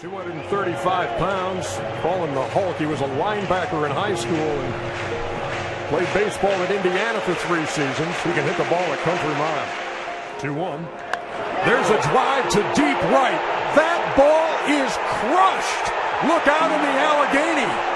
235 pounds, calling the Hulk. He was a linebacker in high school and played baseball at Indiana for 3 seasons. He can hit the ball at country mile. 2-1. There's a drive to deep right. That ball is crushed. Look out in the Allegheny.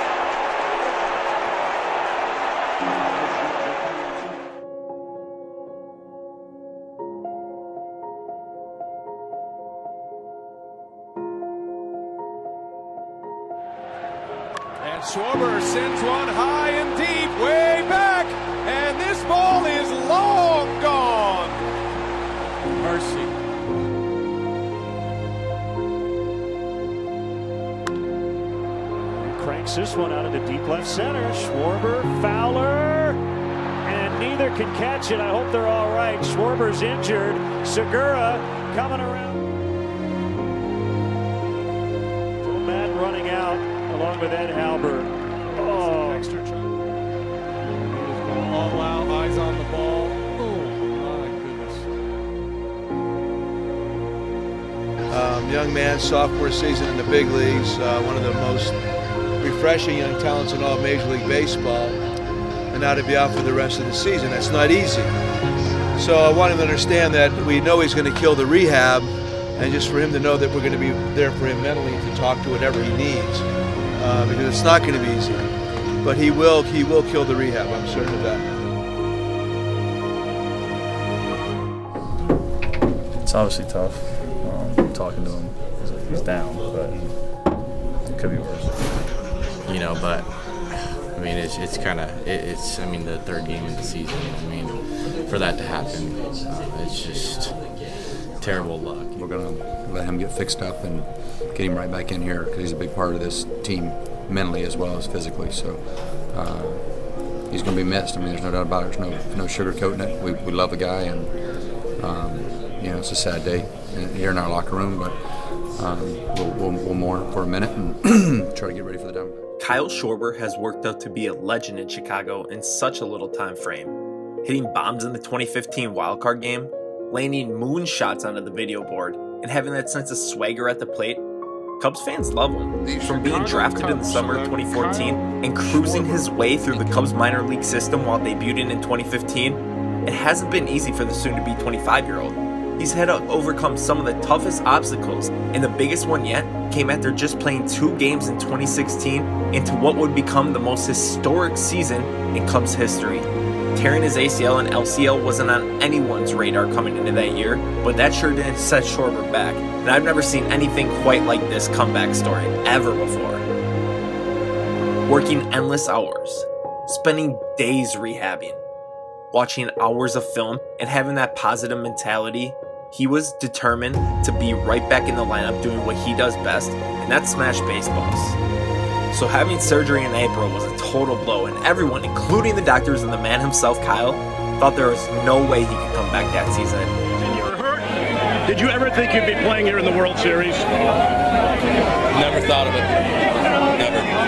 And Schwarber sends one high and deep, way back, and this ball is long gone. Mercy. Cranks this one out into deep left center. Schwarber, Fowler, and neither can catch it. I hope they're all right. Schwarber's injured. Segura coming around. Full man running out along with Ed Halbert. Oh, Extra try. All out, eyes on the ball. Oh, my goodness. Young man, sophomore season in the big leagues, one of the most refreshing young talents in all of Major League Baseball, and now to be out for the rest of the season. That's not easy. So I want him to understand that we know he's going to kill the rehab, and just for him to know that we're going to be there for him mentally to talk to whatever he needs, because it's not going to be easy. But he will kill the rehab, I'm certain of that. It's obviously tough. Talking to him, he's down, but it could be worse. You know, but I mean, it's kind of I mean, the third game of the season. I mean, for that to happen, it's just terrible luck. We're going to let him get fixed up and get him right back in here because he's a big part of this team mentally as well as physically. So he's going to be missed. I mean, there's no doubt about it. There's no sugarcoating it. We love the guy, and you know, it's a sad day here in our locker room, but we'll mourn for a minute and try to get ready for the Diamondbacks. Kyle Schwarber has worked out to be a legend in Chicago in such a little time frame, hitting bombs in the 2015 wildcard game, landing moonshots onto the video board, and having that sense of swagger at the plate. Cubs fans love him. From being drafted in the summer of 2014 and cruising his way through the Cubs minor league system while debuting in 2015, it hasn't been easy for the soon-to-be 25-year-old. He's had to overcome some of the toughest obstacles, and the biggest one yet came after just playing 2 games in 2016 into what would become the most historic season in Cubs history. Tearing his ACL and LCL wasn't on anyone's radar coming into that year, but that sure didn't set Schwarber back, and I've never seen anything quite like this comeback story ever before. Working endless hours, spending days rehabbing, watching hours of film, and having that positive mentality, he was determined to be right back in the lineup doing what he does best, and that's smash baseballs. So having surgery in April was a total blow, and everyone, including the doctors and the man himself, Kyle, thought there was no way he could come back that season. You were hurt? Did you ever think you'd be playing here in the World Series? Never thought of it.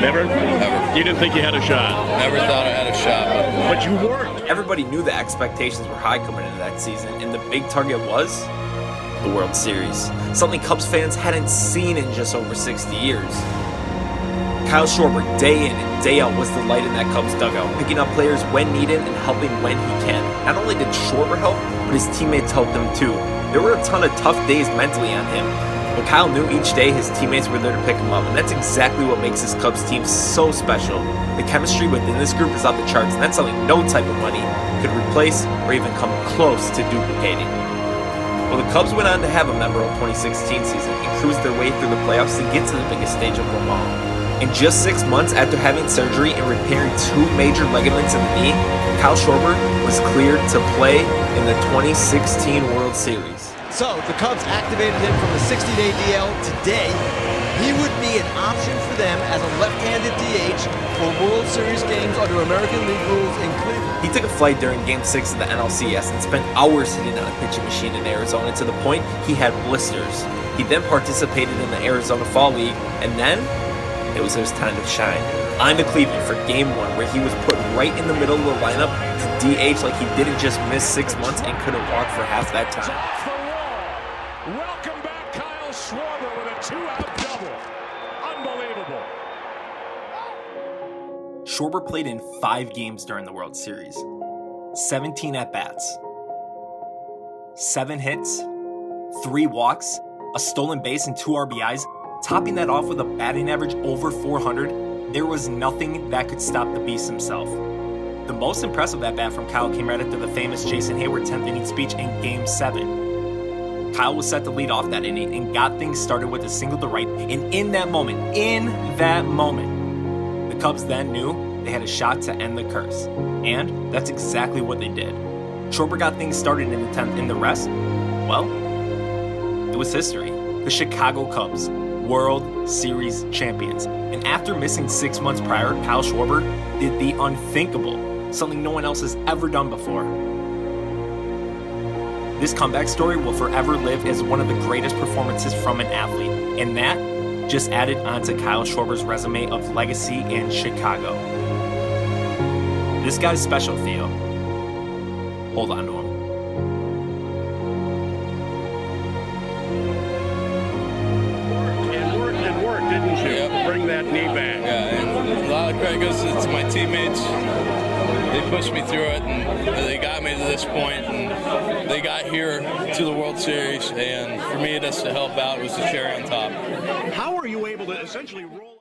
Never? Never. You didn't think you had a shot? Never thought I had a shot. But you worked. Everybody knew the expectations were high coming into that season, and the big target was the World Series, something Cubs fans hadn't seen in just over 60 years. Kyle Schwarber, day in and day out, was the light in that Cubs dugout, picking up players when needed and helping when he can. Not only did Schwarber help, but his teammates helped him too. There were a ton of tough days mentally on him, but Kyle knew each day his teammates were there to pick him up, and that's exactly what makes this Cubs team so special. The chemistry within this group is off the charts, and that's something no type of money could replace or even come close to duplicating. Well, the Cubs went on to have a memorable 2016 season and cruised their way through the playoffs to get to the biggest stage of them all. In just 6 months after having surgery and repairing 2 major ligaments in the knee, Kyle Schwarber was cleared to play in the 2016 World Series. So the Cubs activated him from the 60-day DL today. He would be an option for them as a left-handed DH for World Series games under American League rules in Cleveland. He took a flight during Game 6 of the NLCS and spent hours hitting on a pitching machine in Arizona to the point he had blisters. He then participated in the Arizona Fall League, and then it was his time to shine. On to Cleveland for Game 1, where he was put right in the middle of the lineup to DH like he didn't just miss 6 months and couldn't walk for half that time. Welcome back, Kyle Schwarber with a 2-out double. Unbelievable. Schwarber played in 5 games during the World Series, 17 at-bats, 7 hits, 3 walks, a stolen base, and 2 RBIs, topping that off with a batting average over 400. There was nothing that could stop the Beast himself. The most impressive at-bat from Kyle came right after the famous Jason Hayward 10th inning speech in Game 7. Kyle was set to lead off that inning and got things started with a single to right, and in that moment, the Cubs then knew they had a shot to end the curse, and that's exactly what they did. Schwarber got things started in the 10th, and the rest, well, it was history. The Chicago Cubs, World Series champions. And after missing 6 months prior, Kyle Schwarber did the unthinkable, something no one else has ever done before. This comeback story will forever live as one of the greatest performances from an athlete, and that just added onto Kyle Schwarber's resume of legacy in Chicago. This guy's special, Theo. Hold on to him. It worked, didn't you? Yep. Bring that knee back. Yeah, and a lot of credit goes to my teammates. They pushed me through it, and they got me to this point, and they got here to the World Series, and for me, just to help out was the cherry on top. How are you able to essentially roll?